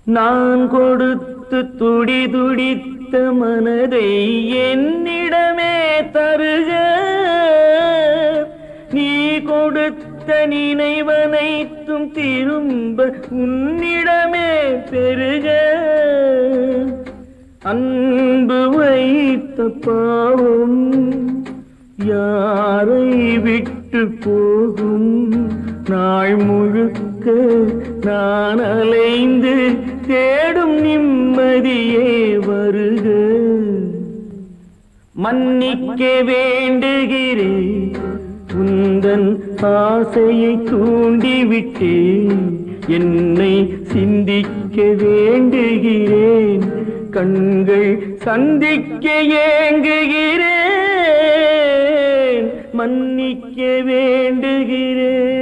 நான் கொடுத்து துடி துடித்த மனதை என்னிடமே தருக, நீ கொடுத்த நினைவனைத்தும் திரும்ப உன்னிடமே பெருக. அன்பு வைத்த பாவம் யாரை விட்டு போகும், நாள் முழுக்க நான் அலைந்து தேடும் நிம்மதியே வருக. மன்னிக்க வேண்டுகிறேன், உந்தன் ஆசையை தூண்டிவிட்டேன். என்னை சிந்திக்க வேண்டுகிறேன், கண்கள் சந்திக்க ஏங்குகிறேன். மன்னிக்க வேண்டுகிறேன்.